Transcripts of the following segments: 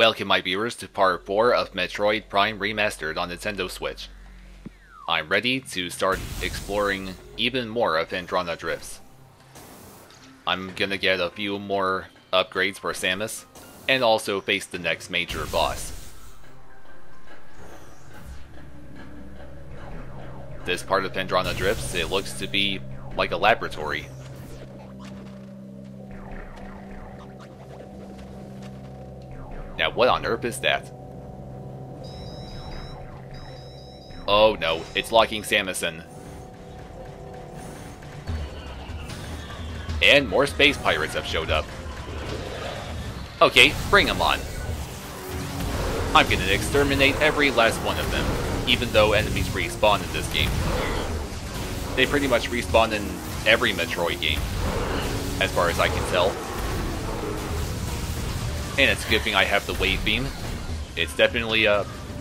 Welcome my viewers to part 4 of Metroid Prime Remastered on Nintendo Switch. I'm ready to start exploring even more of Phendrana Drifts. I'm gonna get a few more upgrades for Samus, and also face the next major boss. This part of Phendrana Drifts, it looks to be like a laboratory. Now what on earth is that? Oh no, it's locking Samus in. And more space pirates have showed up. Okay, bring them on. I'm gonna exterminate every last one of them, even though enemies respawn in this game. They pretty much respawn in every Metroid game, as far as I can tell. And it's a good thing I have the Wave Beam. It's definitely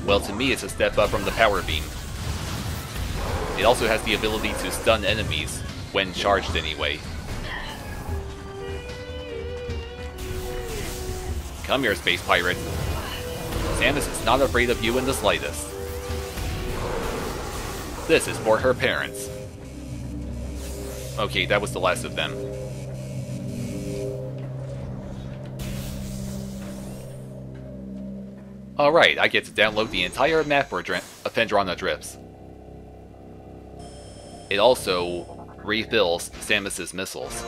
well, to me it's a step up from the Power Beam. It also has the ability to stun enemies, when charged anyway. Come here, Space Pirate. Samus is not afraid of you in the slightest. This is for her parents. Okay, that was the last of them. Alright, I get to download the entire map for Phendrana Drifts. It also refills Samus's missiles.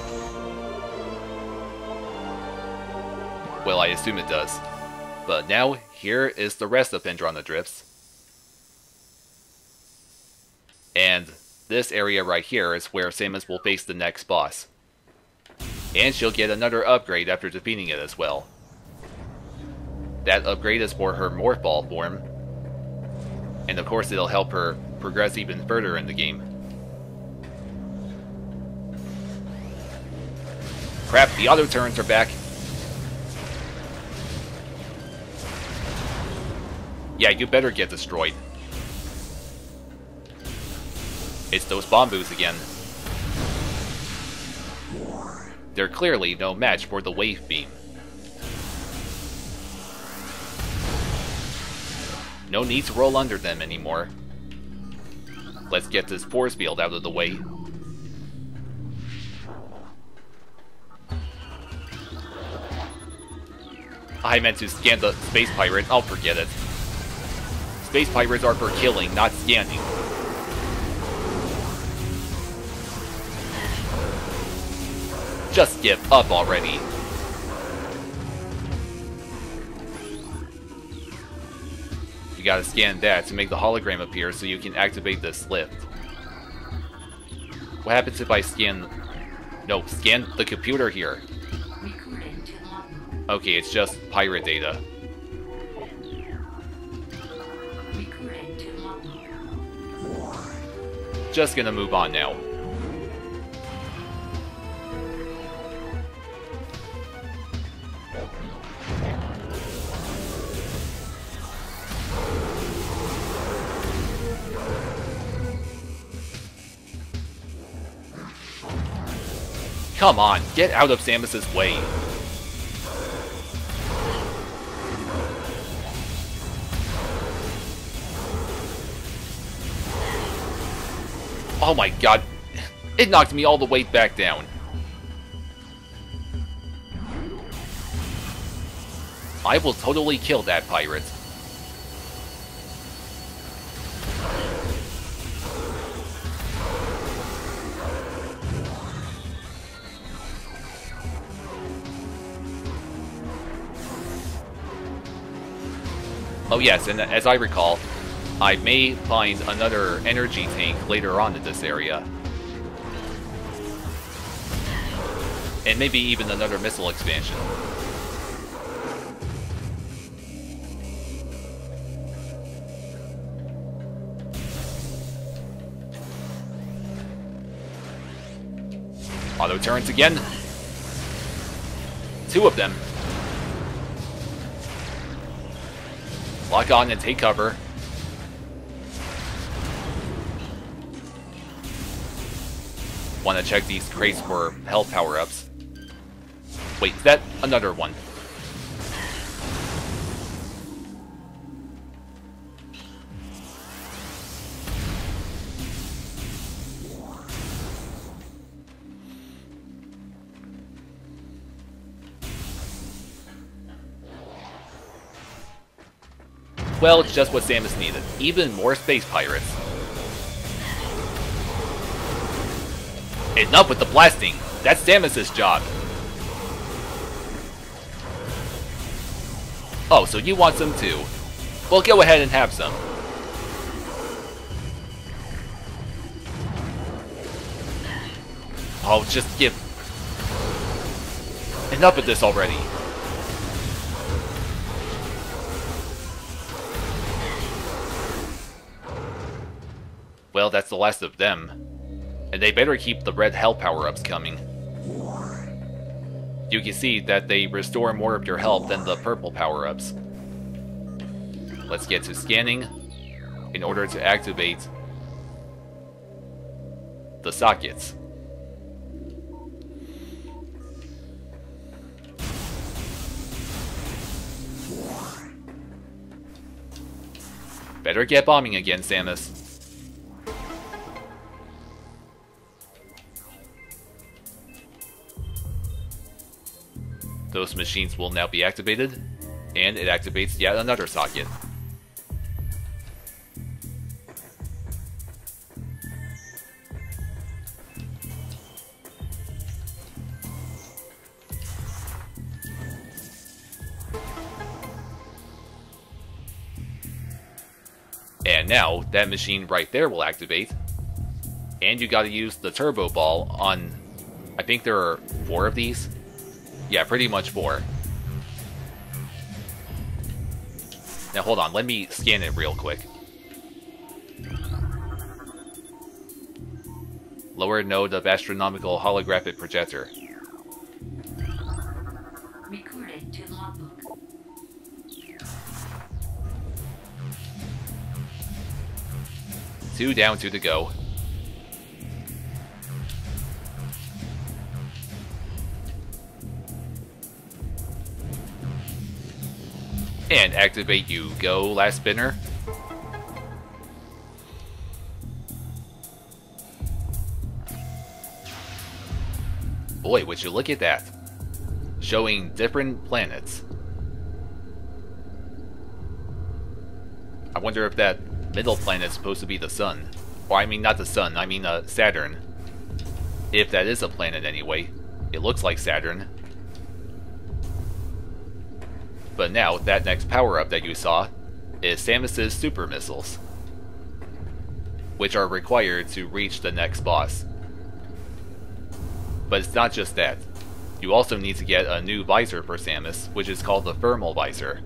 Well, I assume it does. But now, here is the rest of Phendrana Drifts. And this area right here is where Samus will face the next boss. And she'll get another upgrade after defeating it as well. That upgrade is for her Morph Ball form. And of course it'll help her progress even further in the game. Crap, the auto turns are back. Yeah, you better get destroyed. It's those Bombus again. They're clearly no match for the Wave Beam. No need to roll under them anymore. Let's get this force field out of the way. I meant to scan the Space Pirate, I'll forget it. Space Pirates are for killing, not scanning. Just give up already. You gotta scan that to make the hologram appear so you can activate this lift. What happens if I scan... No, scan the computer here. Okay, it's just pirate data. Just gonna move on now. Come on, get out of Samus's way. Oh my god, it knocked me all the way back down. I will totally kill that pirate. Oh yes, and as I recall, I may find another energy tank later on in this area. And maybe even another missile expansion. Auto turns again. 2 of them. Lock on and take cover. Want to check these crates for health power-ups. Wait, is that another one? Well, it's just what Samus needed. Even more space pirates. Enough with the blasting! That's Samus's job! Oh, so you want some too? Well, go ahead and have some. Oh, just give... Enough of this already. Well, that's the last of them. And they better keep the red hell power-ups coming. You can see that they restore more of your health than the purple power-ups. Let's get to scanning in order to activate the sockets. Better get bombing again, Samus. Those machines will now be activated, and it activates yet another socket. And now, that machine right there will activate, and you gotta use the turbo ball on, I think there are 4 of these? Yeah, pretty much 4. Now hold on, let me scan it real quick. Lower node of astronomical holographic projector. Recorded to logbook. 2 down, 2 to go. And activate you. Go, last spinner. Boy, would you look at that. Showing different planets. I wonder if that middle planet is supposed to be the sun. Or I mean not the sun, I mean Saturn. If that is a planet anyway. It looks like Saturn. But now, that next power-up that you saw is Samus's super missiles, which are required to reach the next boss. But it's not just that. You also need to get a new visor for Samus, which is called the thermal visor.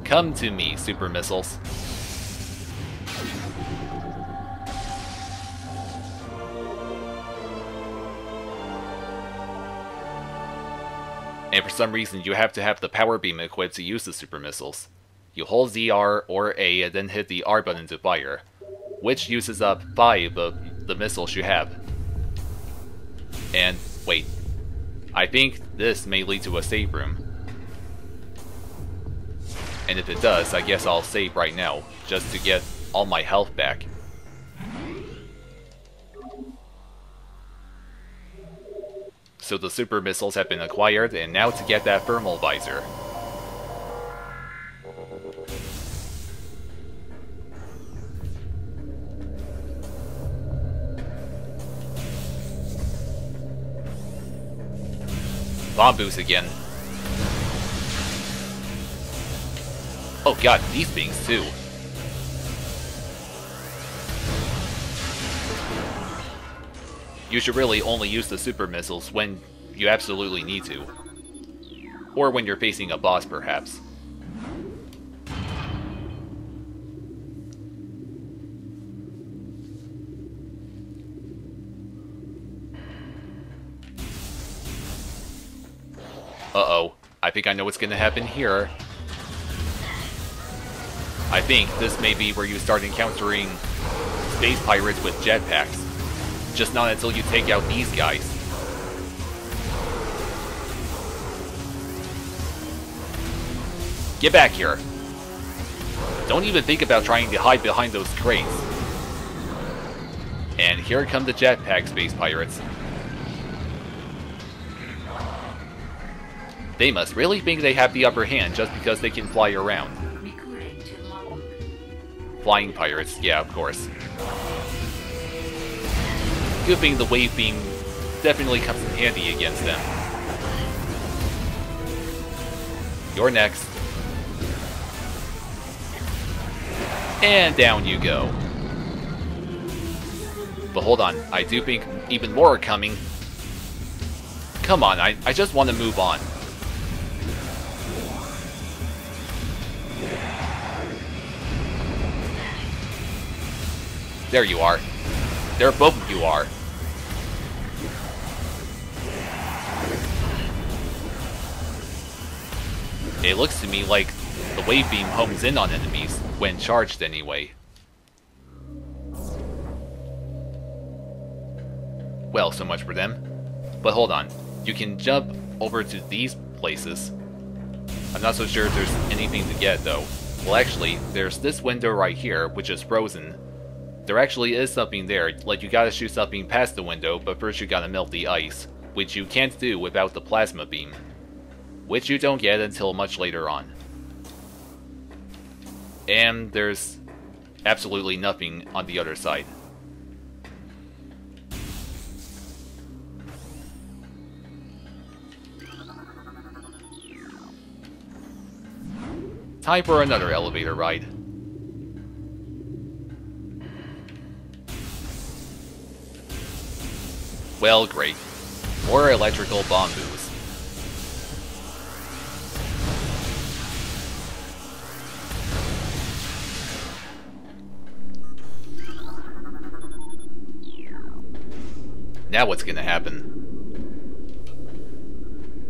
Come to me, super missiles. And for some reason, you have to have the power beam equipped to use the super missiles. You hold ZR or A and then hit the R button to fire, which uses up 5 of the missiles you have. And wait, I think this may lead to a save room. And if it does, I guess I'll save right now, just to get all my health back. So the super missiles have been acquired, and now to get that thermal visor. Bomb boost again. Oh god, these things too. You should really only use the super missiles when you absolutely need to. Or when you're facing a boss, perhaps. Uh-oh. I think I know what's gonna happen here. I think this may be where you start encountering space pirates with jetpacks. Just not until you take out these guys. Get back here. Don't even think about trying to hide behind those crates. And here come the jetpack space pirates. They must really think they have the upper hand just because they can fly around. Recording to logbook. Flying pirates, yeah, of course. Good thing the wave beam definitely comes in handy against them. You're next. And down you go. But hold on, I do think even more are coming. Come on, I just want to move on. There you are. There both of you are. It looks to me like the wave beam homes in on enemies, when charged anyway. Well, so much for them. But hold on, you can jump over to these places. I'm not so sure if there's anything to get though. Well actually, there's this window right here, which is frozen. There actually is something there, like you gotta shoot something past the window, but first you gotta melt the ice, which you can't do without the plasma beam. Which you don't get until much later on. And there's absolutely nothing on the other side. Time for another elevator ride. Well, great. More electrical bamboos. Now what's gonna happen?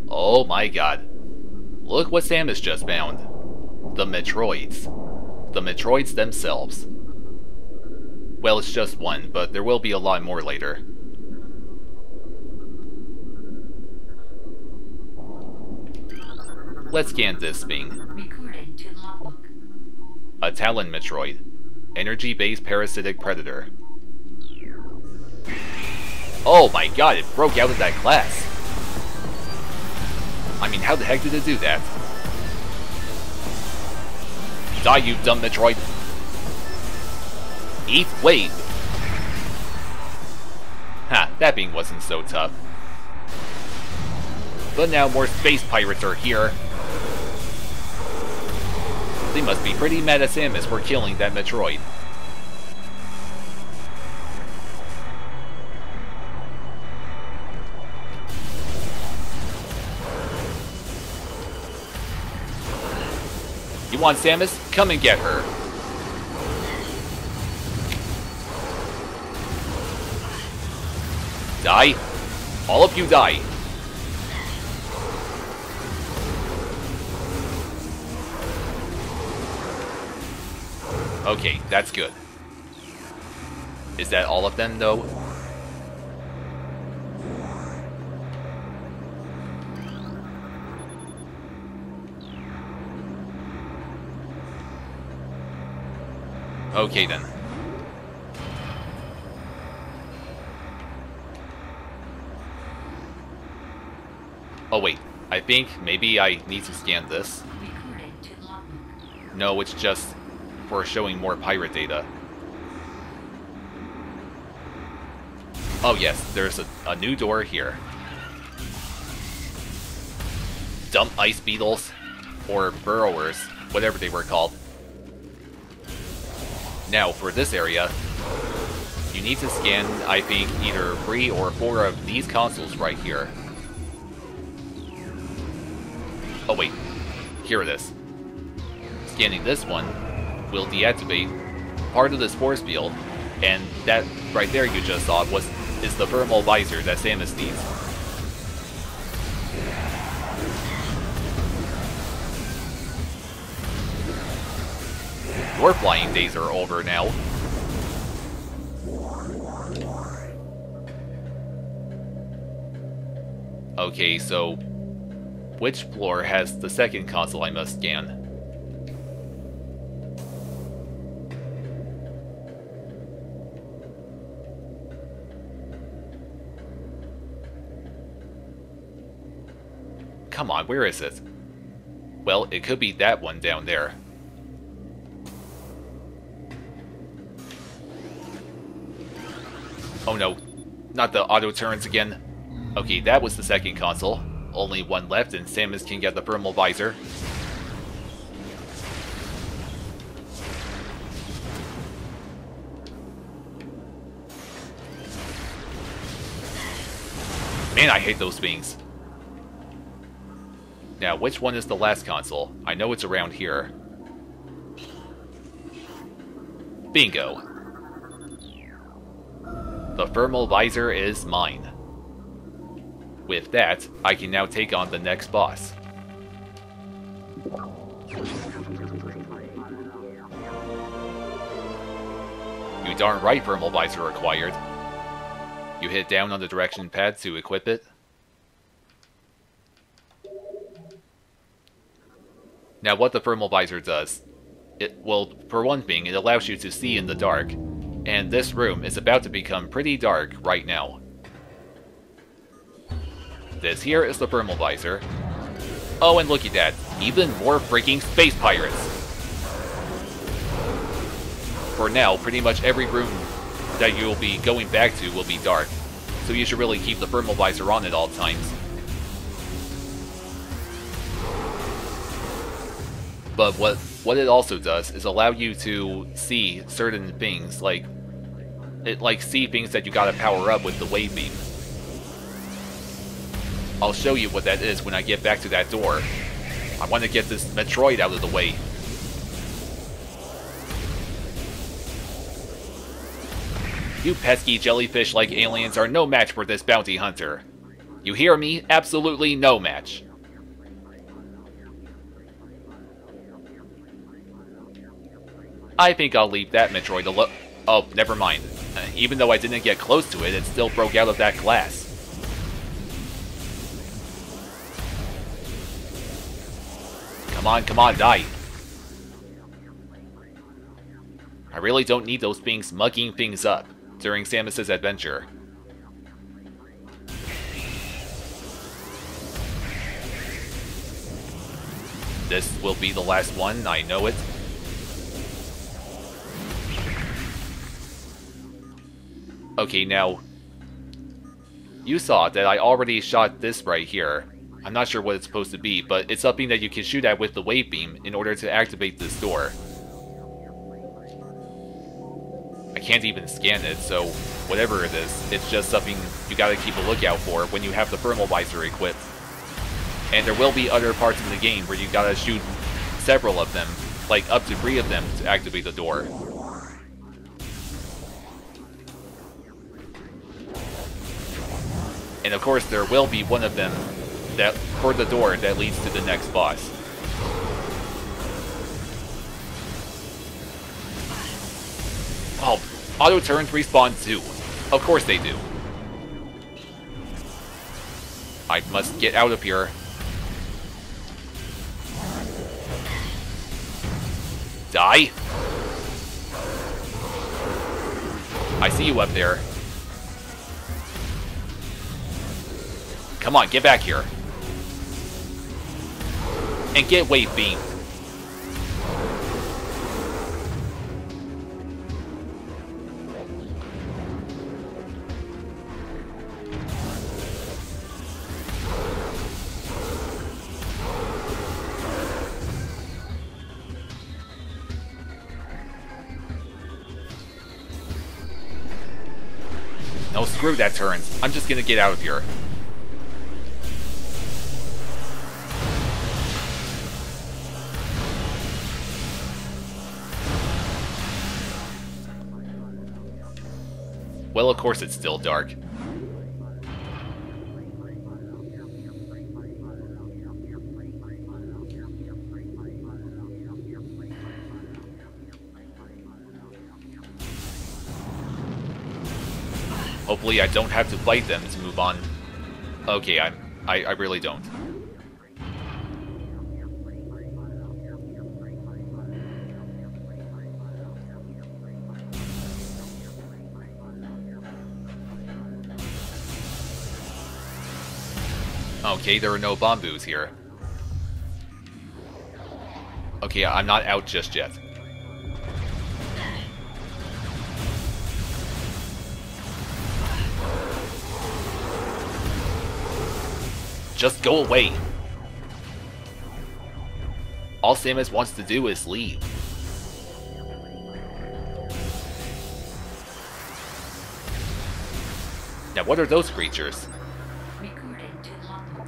Oh my god. Look what Samus just found. The Metroids. The Metroids themselves. Well, it's just one, but there will be a lot more later. Let's scan this thing. Recording to logbook. A Talon Metroid. Energy-based parasitic predator. Oh my god, it broke out of that glass. I mean, how the heck did it do that? Die, you dumb Metroid. Eat wait. Ha, that being wasn't so tough. But now more space pirates are here. They must be pretty mad at Samus for killing that Metroid. You want Samus? Come and get her. Die. All of you die. Okay, that's good. Is that all of them, though? Okay, then. Oh, wait. I think maybe I need to scan this. Recording to logbook. No, it's just for showing more pirate data. Oh yes, there's a new door here. Dump ice beetles, or burrowers, whatever they were called. Now, for this area, you need to scan, I think, either 3 or 4 of these consoles right here. Oh wait, here it is. Scanning this one will deactivate part of this force field, and that right there you just saw is the thermal visor that Samus needs. Your flying days are over now. Okay, so which floor has the second console I must scan? Come on, where is it? Well, it could be that one down there. Oh no, not the auto turns again. Okay, that was the second console. Only one left and Samus can get the thermal visor. Man, I hate those things. Now, which one is the last console? I know it's around here. Bingo. The thermal visor is mine. With that, I can now take on the next boss. You darn right, thermal visor required. You hit down on the direction pad to equip it. Now what the thermal visor does, well, for one thing, it allows you to see in the dark, and this room is about to become pretty dark right now. This here is the thermal visor. Oh, and look at that, even more freaking space pirates! For now, pretty much every room that you'll be going back to will be dark, so you should really keep the thermal visor on at all times. But what it also does is allow you to see certain things, like see things that you gotta power up with the wave beam. I'll show you what that is when I get back to that door. I want to get this Metroid out of the way. You pesky jellyfish-like aliens are no match for this bounty hunter. You hear me? Absolutely no match. I think I'll leave that Metroid alone. Oh, never mind. Even though I didn't get close to it, it still broke out of that glass. Come on, die. I really don't need those things mugging things up during Samus's adventure. This will be the last one, I know it. Okay, now, you saw that I already shot this right here. I'm not sure what it's supposed to be, but it's something that you can shoot at with the wave beam in order to activate this door. I can't even scan it, so whatever it is, it's just something you gotta keep a lookout for when you have the thermal visor equipped. And there will be other parts in the game where you gotta shoot several of them, like up to 3 of them to activate the door. And of course, there will be one of them that for the door that leads to the next boss. Oh, auto turns respawn too. Of course they do. I must get out of here. Die. I see you up there. Come on, get back here. And get wave beamed. No, screw that turns. I'm just gonna get out of here. Well, of course it's still dark. Hopefully I don't have to fight them to move on. Okay, I really don't. Okay, there are no bamboos here. Okay, I'm not out just yet. Just go away. All Samus wants to do is leave. Now what are those creatures? Recording to logbook.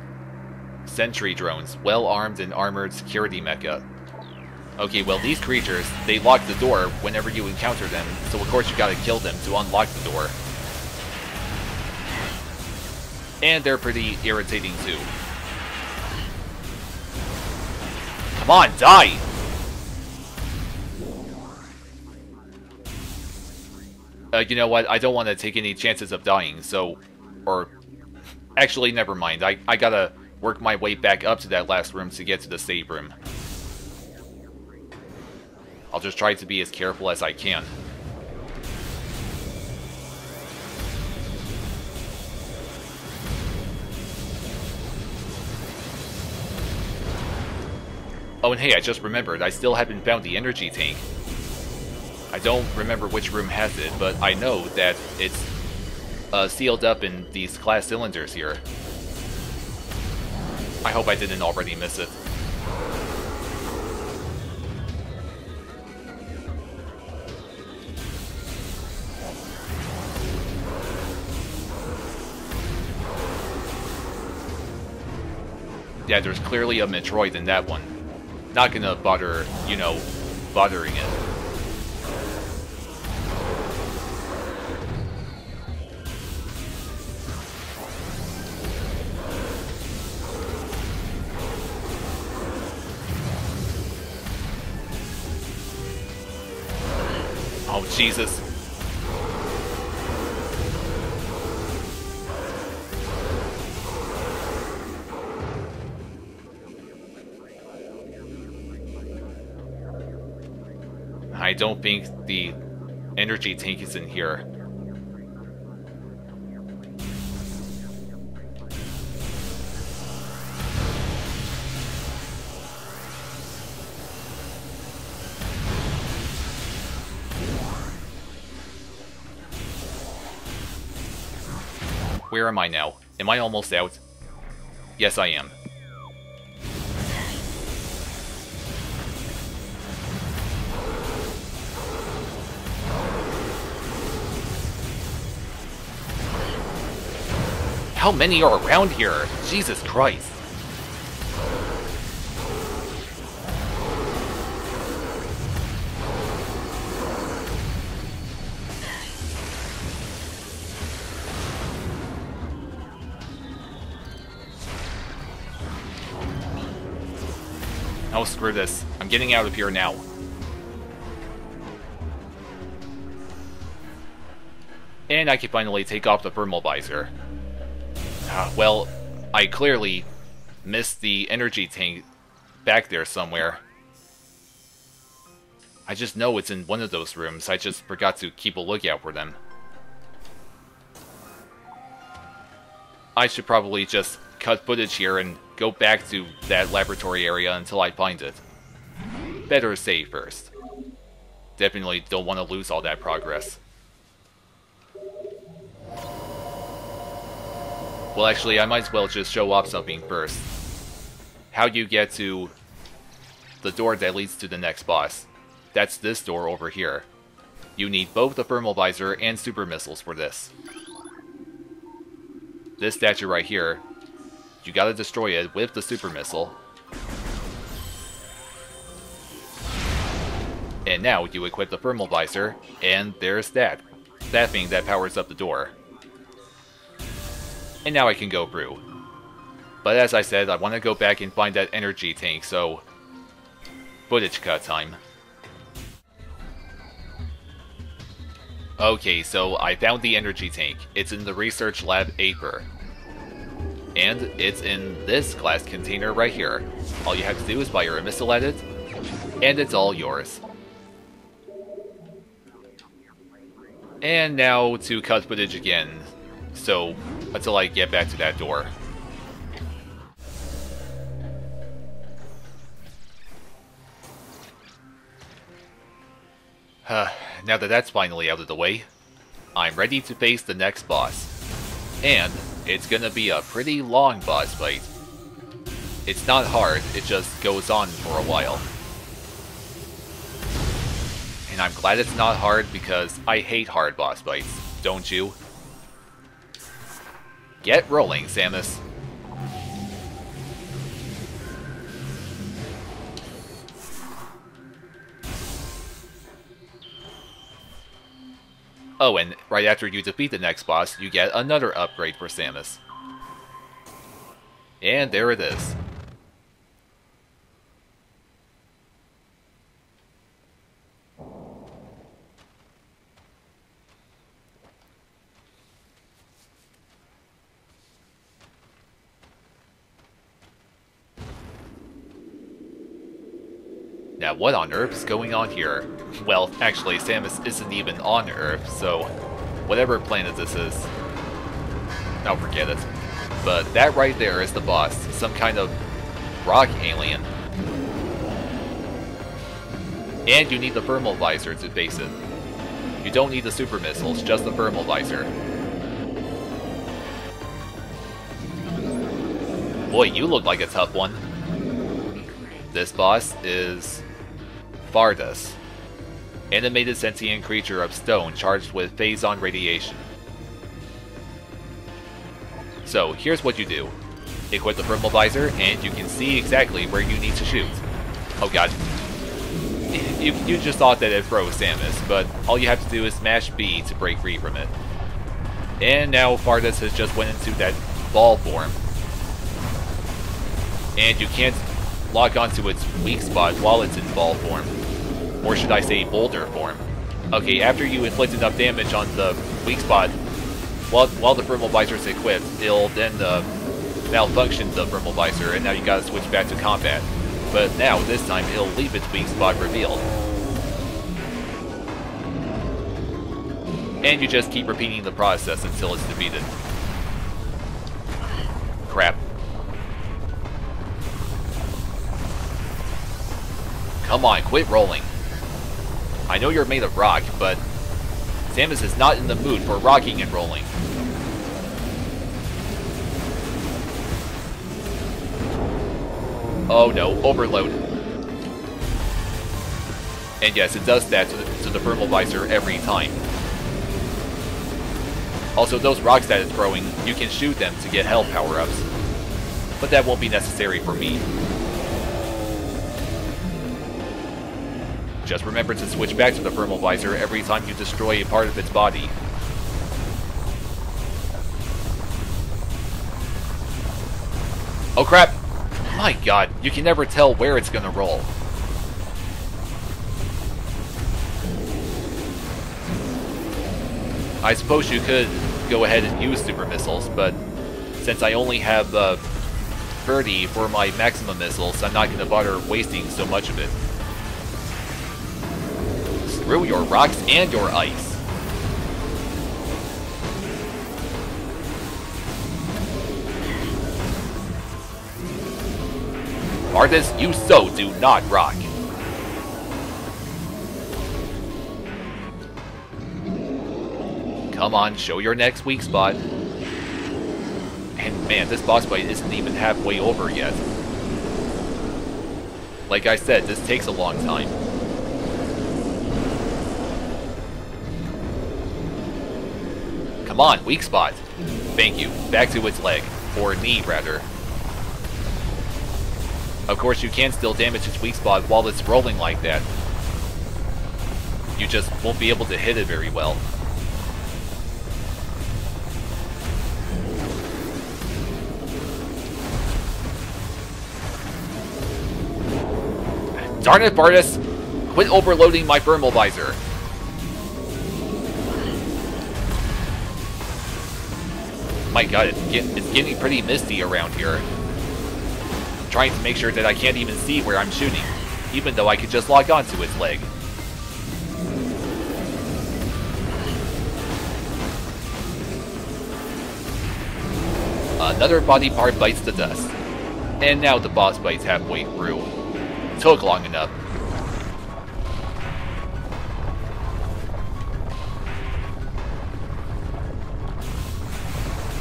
Sentry drones, well-armed and armored security mecha. Okay, well these creatures, they lock the door whenever you encounter them, so of course you gotta kill them to unlock the door. And they're pretty irritating too. Come on, die! You know what, I don't want to take any chances of dying, so... Or... Actually, never mind, I gotta work my way back up to that last room to get to the save room. I'll just try to be as careful as I can. Oh, and hey, I just remembered, I still haven't found the energy tank. I don't remember which room has it, but I know that it's sealed up in these glass cylinders here. I hope I didn't already miss it. Yeah, there's clearly a Metroid in that one. Not gonna bother, you know, bothering it. Oh, Jesus. I don't think the energy tank is in here. Where am I now? Am I almost out? Yes, I am. How many are around here? Jesus Christ. Oh, screw this. I'm getting out of here now. And I can finally take off the thermal visor. Well, I clearly missed the energy tank back there somewhere. I just know it's in one of those rooms. I just forgot to keep a lookout for them. I should probably just cut footage here and go back to that laboratory area until I find it. Better save first. Definitely don't want to lose all that progress. Well, actually, I might as well just show off something first. How you get to the door that leads to the next boss. That's this door over here. You need both the thermal visor and super missiles for this. This statue right here, you gotta destroy it with the super missile. And now you equip the thermal visor, and there's that thing that powers up the door. And now I can go through. But as I said, I want to go back and find that energy tank, so... footage cut time. Okay, so I found the energy tank. It's in the research lab Aper. And it's in this glass container right here. All you have to do is fire a missile at it, and it's all yours. And now to cut footage again. So, until I get back to that door. Now that that's finally out of the way, I'm ready to face the next boss. And it's gonna be a pretty long boss fight. It's not hard, it just goes on for a while. And I'm glad it's not hard because I hate hard boss fights, don't you? Get rolling, Samus. Oh, and right after you defeat the next boss, you get another upgrade for Samus. And there it is. Now, what on Earth is going on here? Well, actually, Samus isn't even on Earth, so whatever planet this is, I'll forget it. But that right there is the boss, some kind of rock alien. And you need the thermal visor to face it. You don't need the super missiles, just the thermal visor. Boy, you look like a tough one. This boss is Vardas, animated sentient creature of stone charged with phazon radiation. So here's what you do. Equip the thermal visor and you can see exactly where you need to shoot. Oh god. You just thought that it froze Samus, but all you have to do is smash B to break free from it. And now Vardas has just went into that ball form. And you can't lock onto its weak spot while it's in ball form. Or should I say boulder form. Okay, after you inflict enough damage on the weak spot, while the thermal visor is equipped, it'll then malfunction the thermal visor, and now you gotta switch back to combat. But now, this time, it'll leave its weak spot revealed. And you just keep repeating the process until it's defeated. Crap. Come on, quit rolling. I know you're made of rock, but Samus is not in the mood for rocking and rolling. Oh no, overload. And yes, it does that to the thermal visor every time. Also, those rocks that it's throwing, you can shoot them to get health power-ups. But that won't be necessary for me. Just remember to switch back to the thermal visor every time you destroy a part of its body. Oh crap! My god, you can never tell where it's gonna roll. I suppose you could go ahead and use super missiles, but since I only have 30 for my maximum missiles, I'm not gonna bother wasting so much of it. Screw your rocks and your ice. Vardas, you so do not rock. Come on, show your next weak spot. And man, this boss fight isn't even halfway over yet. Like I said, this takes a long time. Come on, weak spot. Thank you. Back to its leg. Or knee, rather. Of course, you can still damage its weak spot while it's rolling like that. You just won't be able to hit it very well. Darn it, Vardas! Quit overloading my thermal visor. My god, it's getting pretty misty around here. I'm trying to make sure that I can't even see where I'm shooting, even though I could just log onto its leg. Another body part bites the dust. And now the boss fight's halfway through. Took long enough.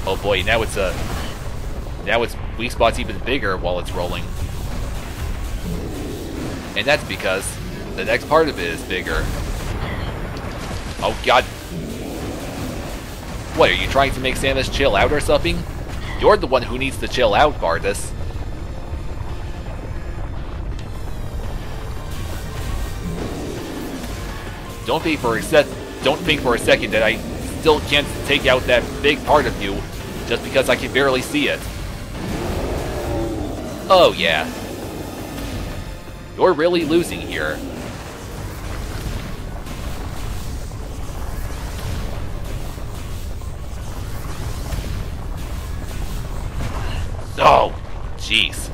Oh boy, now its weak spot's even bigger while it's rolling. And that's because the next part of it is bigger. Oh god. What, are you trying to make Samus chill out or something? You're the one who needs to chill out, Bardus. Don't think for a second that I still can't take out that big part of you just because I can barely see it. Oh yeah. You're really losing here. Oh, jeez.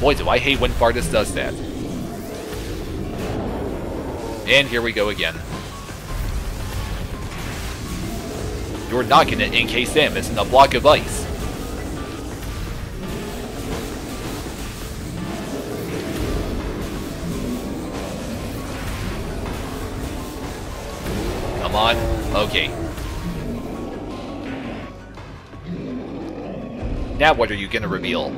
Boy, do I hate when Bardus does that. And here we go again. You're not gonna encase Samus in a block of ice. Come on. Okay. Now what are you gonna reveal?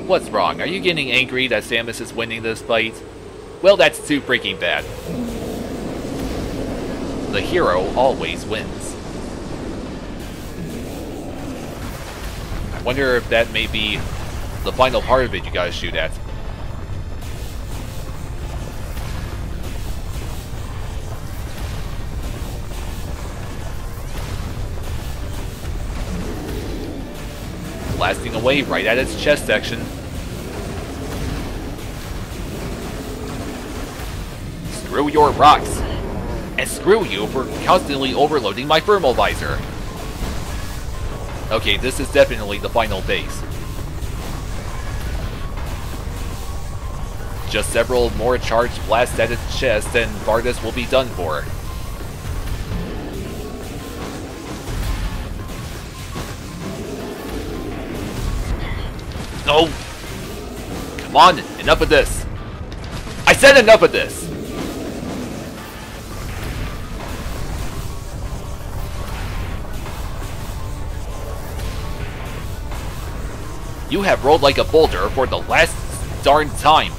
What's wrong? Are you getting angry that Samus is winning this fight? Well, that's too freaking bad. The hero always wins. I wonder if that may be the final part of it you gotta shoot at. Blasting away right at its chest section. Screw your rocks! And screw you for constantly overloading my thermal visor! Okay, this is definitely the final base. Just several more charged blasts at its chest and Bardus will be done for. No! Come on, enough of this! I said enough of this! You have rolled like a boulder for the last darn time.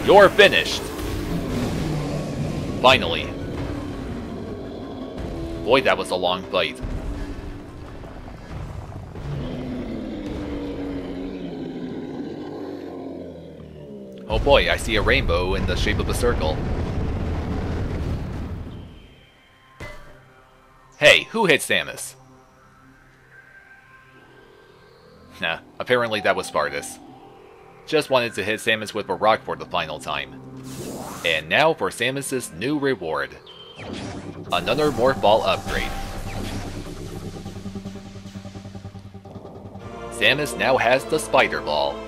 You're finished. Finally. Boy, that was a long fight. Oh boy, I see a rainbow in the shape of a circle. Hey, who hit Samus? Nah, apparently that was Bardus. Just wanted to hit Samus with a rock for the final time. And now for Samus's new reward. Another Morph Ball upgrade. Samus now has the Spider Ball.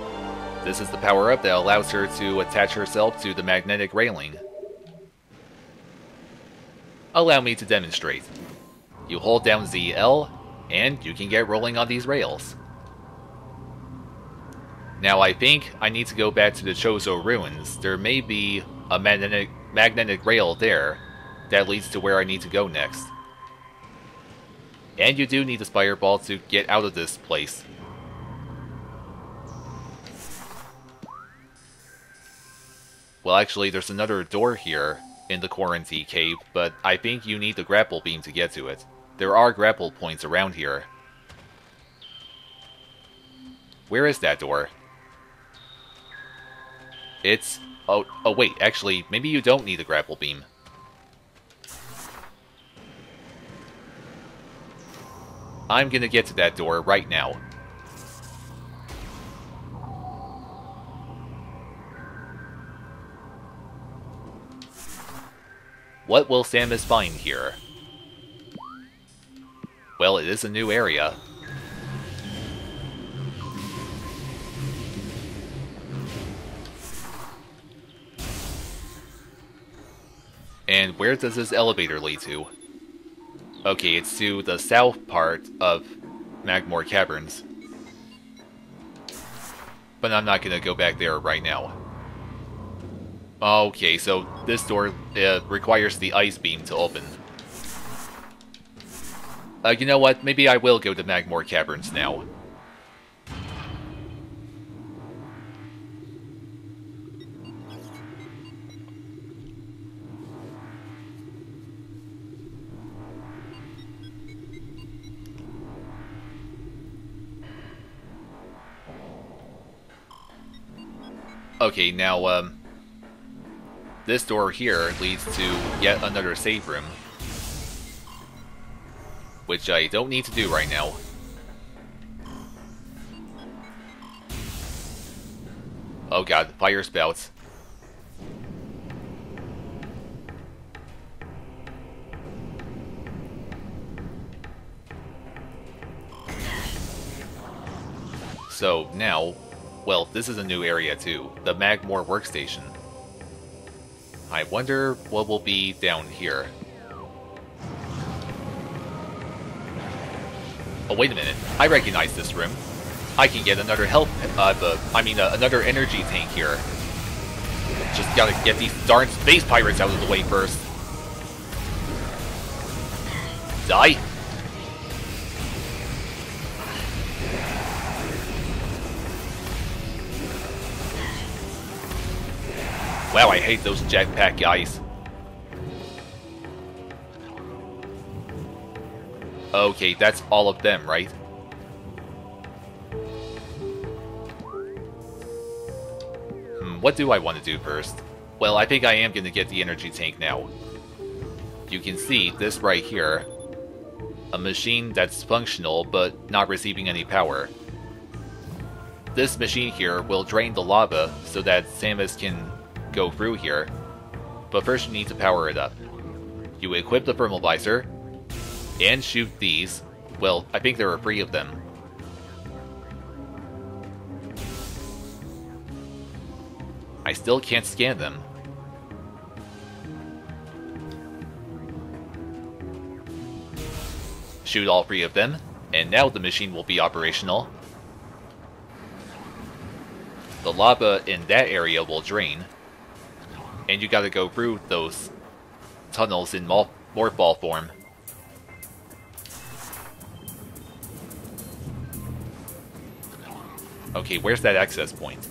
This is the power-up that allows her to attach herself to the magnetic railing. Allow me to demonstrate. You hold down ZL, and you can get rolling on these rails. Now I think I need to go back to the Chozo Ruins. There may be a magnetic rail there that leads to where I need to go next. And you do need the Spider Ball to get out of this place. Well, actually, there's another door here in the Quarantine Cave, but I think you need the grapple beam to get to it. There are grapple points around here. Where is that door? It's... Oh, wait, actually, maybe you don't need a grapple beam. I'm gonna get to that door right now. What will Samus find here? Well, it is a new area. And where does this elevator lead to? Okay, it's to the south part of Magmore Caverns. But I'm not gonna go back there right now. Okay, so this door requires the ice beam to open. You know what? Maybe I will go to Magmore Caverns now. Okay, now, this door here leads to yet another save room. Which I don't need to do right now. Oh god, fire spouts. So, now, well, this is a new area too, the Magmore workstation. I wonder what will be down here. Oh, wait a minute. I recognize this room. I can get another another energy tank here. Just gotta get these darn space pirates out of the way first. Die! Wow, I hate those jetpack guys. Okay, that's all of them, right? What do I want to do first? Well, I think I am going to get the energy tank now. You can see this right here. A machine that's functional, but not receiving any power. This machine here will drain the lava so that Samus can go through here. But first you need to power it up. You equip the thermal visor, and shoot these. Well, I think there are 3 of them. I still can't scan them. Shoot all 3 of them, and now the machine will be operational. The lava in that area will drain, and you gotta go through those tunnels in morph ball form. Okay, where's that access point?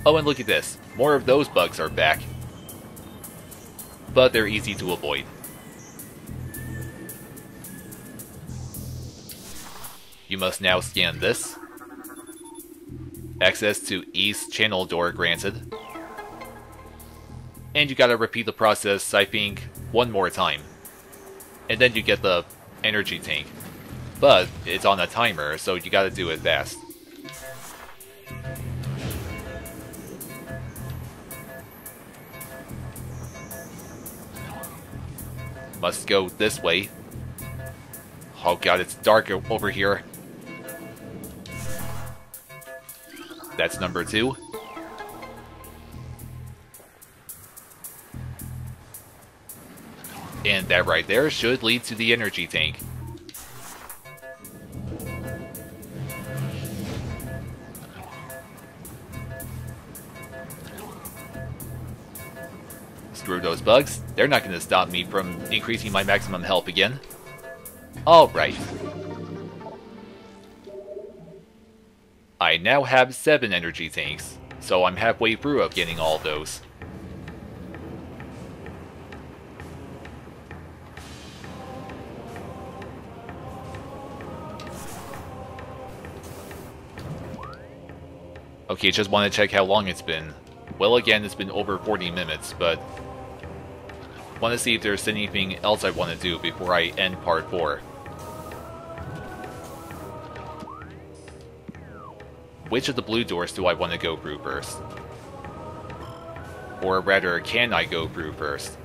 Oh, and look at this. More of those bugs are back. But they're easy to avoid. You must now scan this. Access to East Channel door granted. And you gotta repeat the process, I think, 1 more time. And then you get the energy tank. But it's on a timer, so you gotta do it fast. Must go this way. Oh god, it's dark over here. That's number 2. And that right there should lead to the energy tank. Screw those bugs. They're not going to stop me from increasing my maximum health again. Alright. I now have 7 energy tanks, so I'm halfway through of getting all those. Okay, just want to check how long it's been. Well, again, it's been over 40 minutes, but want to see if there's anything else I want to do before I end part 4. Which of the blue doors do I want to go through first? Or rather, can I go through first?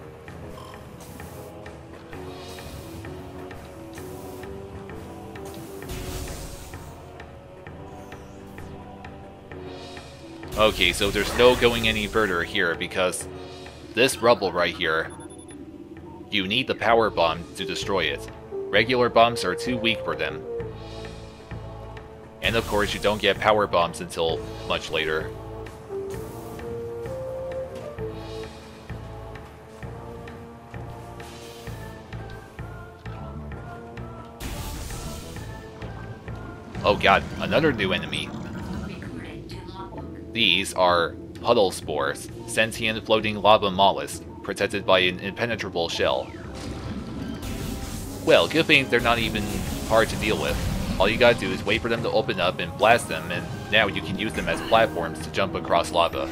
Okay, so there's no going any further here because this rubble right here, you need the power bomb to destroy it. Regular bombs are too weak for them. And of course, you don't get power bombs until much later. Oh god, another new enemy. Recording to logbook. These are puddle spores, sentient floating lava mollusks, protected by an impenetrable shell. Well, good thing they're not even hard to deal with. All you gotta do is wait for them to open up and blast them, and now you can use them as platforms to jump across lava.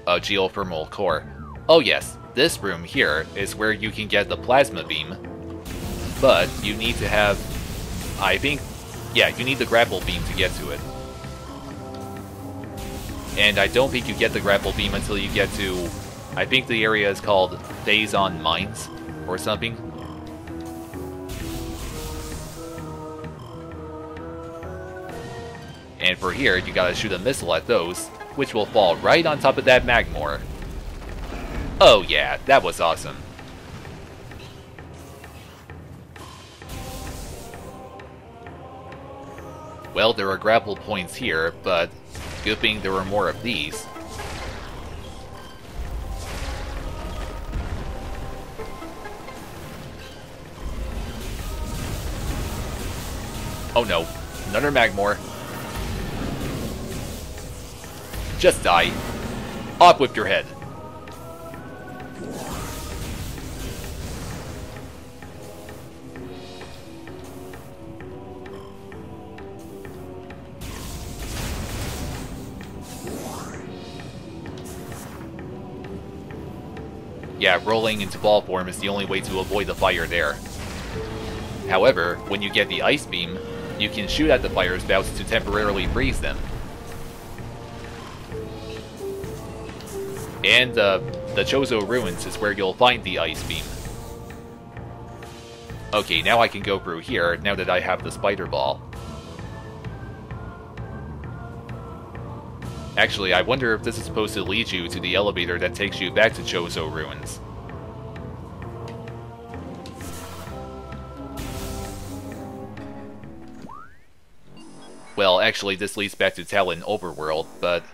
A geothermal core. Oh yes, this room here is where you can get the plasma beam, but you need to have, you need the grapple beam to get to it. And I don't think you get the grapple beam until you get to, I think the area is called Phazon Mines, or something. And for here, you gotta shoot a missile at those, which will fall right on top of that Magmor. Oh yeah, that was awesome. Well, there are grapple points here, but good thing there were more of these. Oh no, another Magmor. Just die. Off with your head. Yeah, rolling into ball form is the only way to avoid the fire there. However, when you get the ice beam, you can shoot at the fire spouts to temporarily freeze them. And the Chozo Ruins is where you'll find the ice beam. Okay, now I can go through here, now that I have the spider ball. Actually, I wonder if this is supposed to lead you to the elevator that takes you back to Chozo Ruins. Well, actually, this leads back to Talon Overworld, but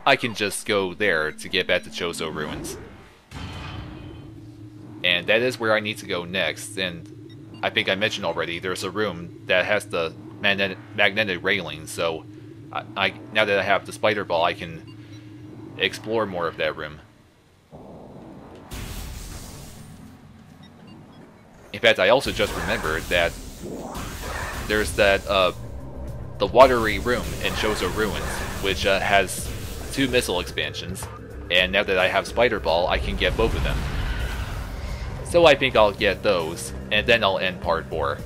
I can just go there to get back to Chozo Ruins. And that is where I need to go next, and I think I mentioned already, there's a room that has the magnetic railing, so now that I have the spider ball, I can explore more of that room. In fact, I also just remembered that there's that, the watery room in Chozo Ruins, which has 2 missile expansions, and now that I have Spider Ball, I can get both of them. So I think I'll get those, and then I'll end part 4.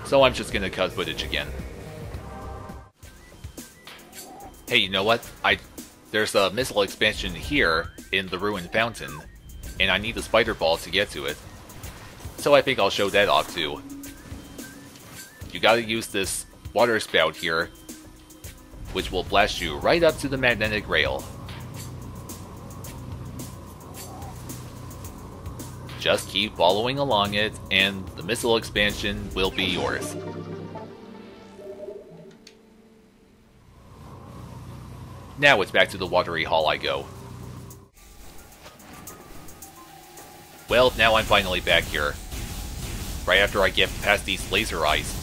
So I'm just gonna cut footage again. Hey, you know what? There's a missile expansion here in the Ruined Fountain, and I need the Spider Ball to get to it. So I think I'll show that off too. You gotta use this water spout here, which will blast you right up to the magnetic rail. Just keep following along it, and the missile expansion will be yours. Now it's back to the watery hall I go. Well, now I'm finally back here. Right after I get past these laser eyes.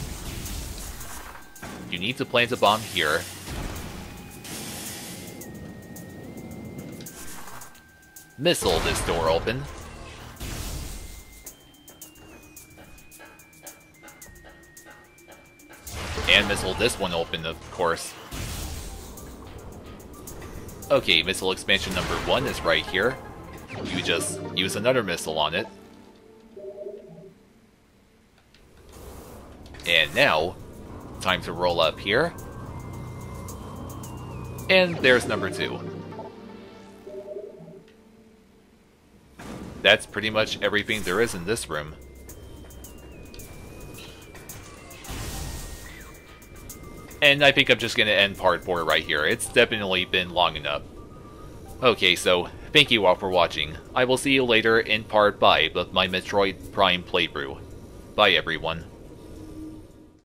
You need to plant a bomb here. Missile this door open. And missile this one open, of course. Okay, missile expansion number 1 is right here. You just use another missile on it. And now, time to roll up here. And there's number 2. That's pretty much everything there is in this room. And I think I'm just going to end part 4 right here. It's definitely been long enough. Okay, so thank you all for watching. I will see you later in part 5 of my Metroid Prime playthrough. Bye everyone.